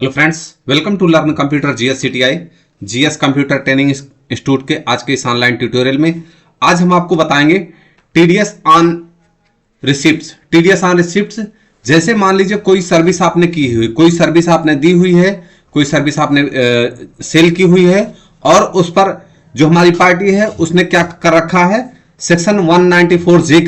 Hello friends, welcome to learn computer GS CTI GS computer training institute के आज के इस ऑनलाइन ट्यूटोरियल में आज हम आपको बताएंगे TDS on receipts. TDS on receipts जैसे मान लीजिए कोई सर्विस आपने की हुई, कोई सर्विस आपने दी हुई है, कोई सर्विस आपने सेल की हुई है और उस पर जो हमारी पार्टी है उसने क्या कर रखा है, सेक्शन 194J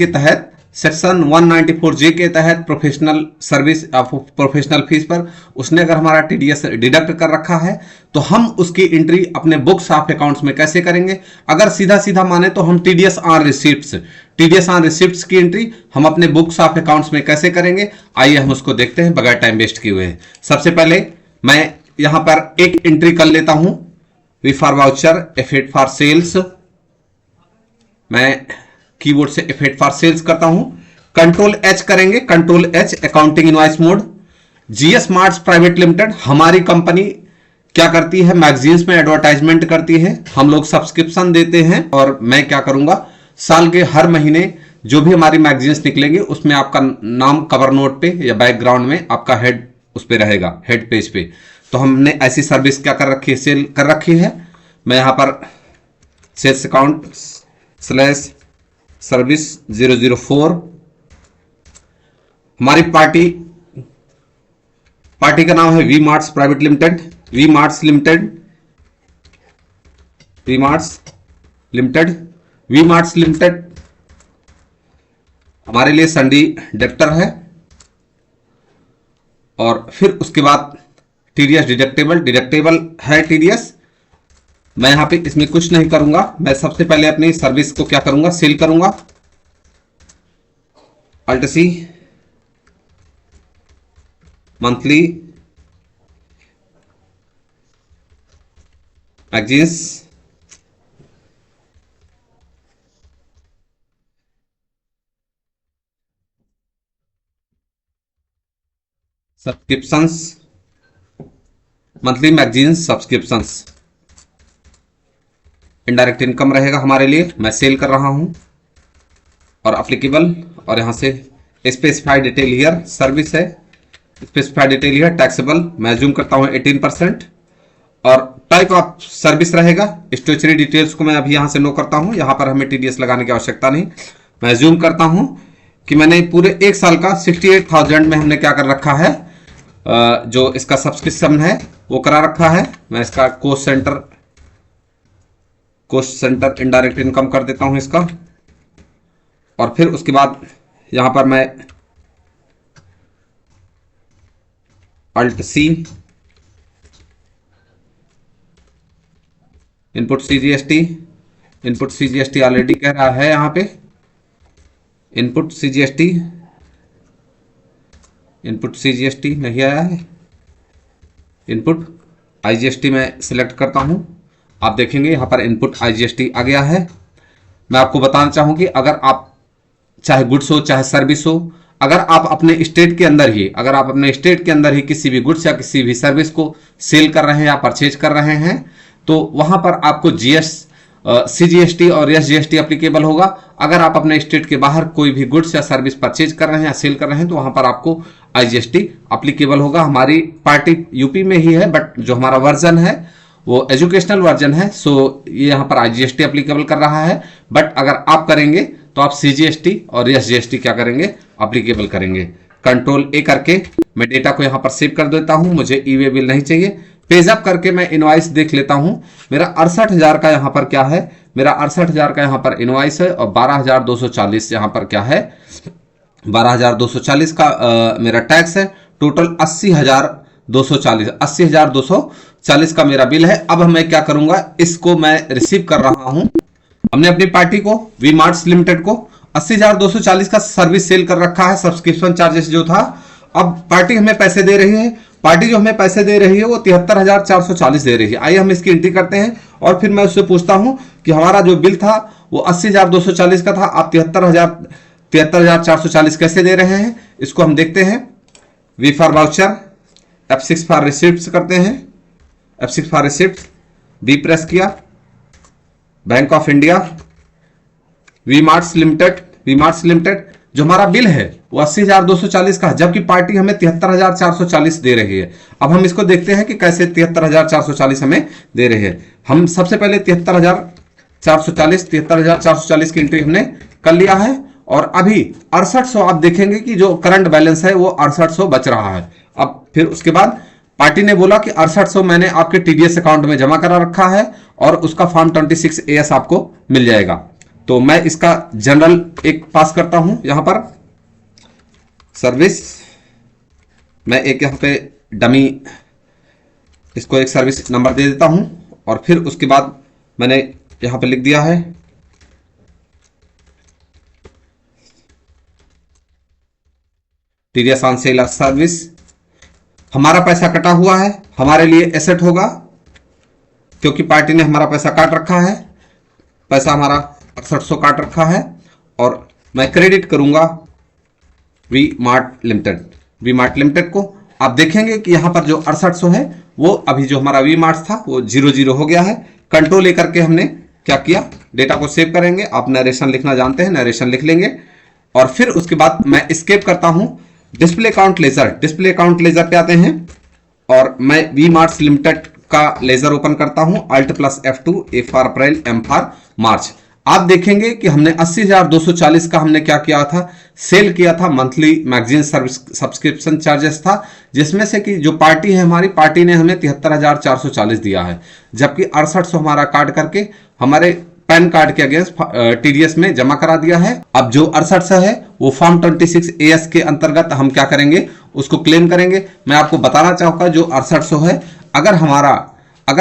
के तहत प्रोफेशनल सर्विस प्रोफेशनल फीस पर उसने अगर हमारा टीडीएस डिडक्ट कर रखा है तो हम उसकी एंट्री अपने बुक्स ऑफ अकाउंट्स में कैसे करेंगे। अगर सीधा सीधा माने तो हम टीडीएस ऑन रिसिप्ट्स की एंट्री हम अपने बुक्स ऑफ अकाउंट्स में कैसे करेंगे, आइए हम उसको देखते हैं बगैर टाइम वेस्ट किए हुए। सबसे पहले मैं यहां पर एक एंट्री कर लेता हूं, V for voucher, F for sales. मैं कीबोर्ड से एफ फॉर सेल्स करता हूं, कंट्रोल एच करेंगे, control H accounting invoice mode. GS marts private limited हमारी कंपनी क्या करती है, मैगजीन्स में एडवर्टाइजमेंट करती है, हम लोग सब्सक्रिप्शन देते हैं और मैं क्या करूंगा, साल के हर महीने जो भी हमारी मैगजीन्स निकलेंगे उसमें आपका नाम कवर नोट पे या बैकग्राउंड में आपका हेड उस पे रहेगा, हेड पेज पे। तो हमने ऐसी सर्विस क्या कर रखी है, सेल कर रखी है। मैं यहां पर सेल्स अकाउंट / सर्विस 004, हमारी पार्टी का नाम है V marts private limited, V marts limited हमारे लिए संडी डेप्टर है। और फिर उसके बाद टीडीएस डिडक्टेबल है टीडीएस। मैं यहां पे इसमें कुछ नहीं करूंगा, मैं सबसे पहले अपनी सर्विस को क्या करूंगा, सेल करूंगा। Alt C, monthly magazines, subscriptions, monthly magazines subscriptions, indirect income रहेगा हमारे लिए, मैं सेल कर रहा हूं। और एप्लीकेबल, और यहां से स्पेसिफाइड डिटेल हियर सर्विस है, स्पेसिफाइड डिटेल हियर टैक्सेबल, मैं जूम करता हूं 18%। और टाइप ऑफ सर्विस रहेगा, स्टेचुरी डिटेल्स को मैं अभी यहां से नो करता हूं, यहां पर हमें टीडीएस लगाने की आवश्यकता नहीं। मैं जूम करता हूं कि मैंने पूरे एक साल का 68,000 में हमने क्या कर रखा है, जो इसका सब्सक्रिप्शन है वो करा रखा है। मैं इसका कोस्ट सेंटर इनडायरेक्ट इनकम कर देता हूं इसका। और फिर उसके बाद यहां पर मैं alt C, input CGST already कह रहा है यहां पे, इनपुट सीजीएसटी नहीं आया है, इनपुट आईजीएसटी मैं सिलेक्ट करता हूं। आप देखेंगे यहां पर इनपुट आईजीएसटी आ गया है। मैं आपको बताना चाहूं कि अगर आप चाहे गुड्स हो चाहे सर्विस हो, अगर आप अपने स्टेट के अंदर ही किसी भी गुड्स या किसी भी सर्विस को सेल कर रहे हैं या परचेज कर रहे हैं तो वहां पर आपको सीजीएसटी और एसजीएसटी एप्लीकेबल होगा। अगर आप अपने स्टेट के बाहर कोई भी गुड्स या सर्विस परचेज कर रहे हैं या सेल कर रहे हैं तो वहां पर आपको आईजीएसटी एप्लीकेबल होगा। हमारी पार्टी यूपी में ही है, बट जो हमारा वर्जन है वो एजुकेशनल वर्जन है, सो ये यहां पर आईजीएसटी एप्लीकेबल कर रहा है। बट अगर आप करेंगे तो आप सीजीएसटी और एसजीएसटी क्या करेंगे, एप्लीकेबल करेंगे। कंट्रोल ए करके मैं डेटा को यहां पर सेव कर देता हूं, मुझे ई वे बिल नहीं चाहिए। पेज अप करके मैं इनवॉइस देख लेता हूं, मेरा 68,000 का यहां पर क्या है, मेरा 68,000 का यहां पर इनवॉइस है और 12,240 यहां पर क्या है, 12,240 का मेरा टैक्स है। टोटल 80,240 का मेरा बिल है। अब मैं क्या करूंगा, इसको मैं रिसीव कर रहा हूं। हमने अपनी पार्टी को वी मार्ट्स लिमिटेड को 80,240 का सर्विस सेल कर रखा है, सब्सक्रिप्शन चार्जेस जो था। अब पार्टी हमें पैसे दे रही है, पार्टी जो हमें पैसे दे रही है वो 73,440 दे रही है। आइए हम इसकी एंट्री करते हैं और फिर मैं उससे पूछता हूं कि हमारा जो बिल था वो 80,240 का था, आप 73,440 कैसे दे रहे हैं, इसको हम देखते हैं। V for voucher, F6 for receipts करते हैं, F6 for receipt, B press किया, Bank of India, V marts Limited जो हमारा बिल है वो 80,240 का है, जबकि पार्टी हमें 73,440 दे रही है। अब हम इसको देखते हैं कि कैसे 73,440 हमें दे रही है। हम सबसे पहले 73,440 की एंट्री हमने कर लिया है, और अभी 6800 आप देखेंगे कि जो करंट बैलेंस है वो 6800 बच रहा है। अब फिर उसके बाद पार्टी ने बोला कि 6800 मैंने आपके टीडीएस अकाउंट में जमा करा रखा है और उसका फॉर्म 26 AS आपको मिल जाएगा। तो मैं इसका जनरल एक पास करता हूं, यहां पर सर्विस, मैं एक यहां पे डमी इसको एक सर्विस नंबर दे देता हूं, और फिर उसके बाद मैंने यहां पे लिख दिया है टीडीएस ऑन सेल सर्विस। हमारा पैसा कटा हुआ है, हमारे लिए एसेट होगा क्योंकि पार्टी ने हमारा पैसा काट रखा है, पैसा हमारा 6800 काट रखा है, और मैं क्रेडिट करूंगा वी मार्ट लिमिटेड को। आप देखेंगे कि यहां पर जो 6800 है वो अभी जो हमारा वी मार्ट था वो 00 हो गया है। कंट्रोल लेकर के हमने क्या किया, डेटा को सेव करेंगे। आप नरेशन लिखना जानते हैं, नरेशन लिख लेंगे, और फिर उसके बाद मैं एस्केप करता हूं डिस्प्ले अकाउंट लेजर पे आते हैं, और मैं वी मार्ट्स लिमिटेड का लेजर ओपन करता हूं, Alt+F2, A for April, M for March. आप देखेंगे कि हमने 80,240 का हमने क्या किया था, सेल किया था, monthly magazine service subscription charges था, जिसमें से कि जो पार्टी है हमारी, पार्टी ने हमें 73,440 दिया है, जबकि 6800 हमारा काट करके हमारे पैन कार्ड के अगेंस्ट टीडीएस में जमा करा दिया है। अब जो 6800 है वो फॉर्म 26 AS के अंतर्गत हम क्या करेंगे, उसको क्लेम करेंगे। मैं आपको बताना चाहूंगा जो 6800 है, अगर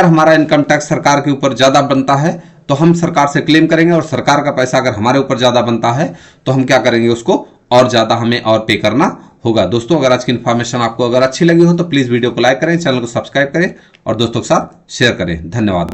हमारा इनकम टैक्स सरकार के ऊपर ज्यादा बनता है तो हम सरकार से क्लेम करेंगे, और सरकार का पैसा अगर हमारे ऊपर ज्यादा बनता है तो हम क्या करेंगे, उसको और ज्यादा हमें और पे करना होगा। दोस्तों, अगर आज की इन्फॉर्मेशन आपको अगर अच्छी लगी हो तो प्लीज वीडियो को लाइक करें, चैनल को सब्सक्राइब करें और दोस्तों के साथ शेयर करें। धन्यवाद।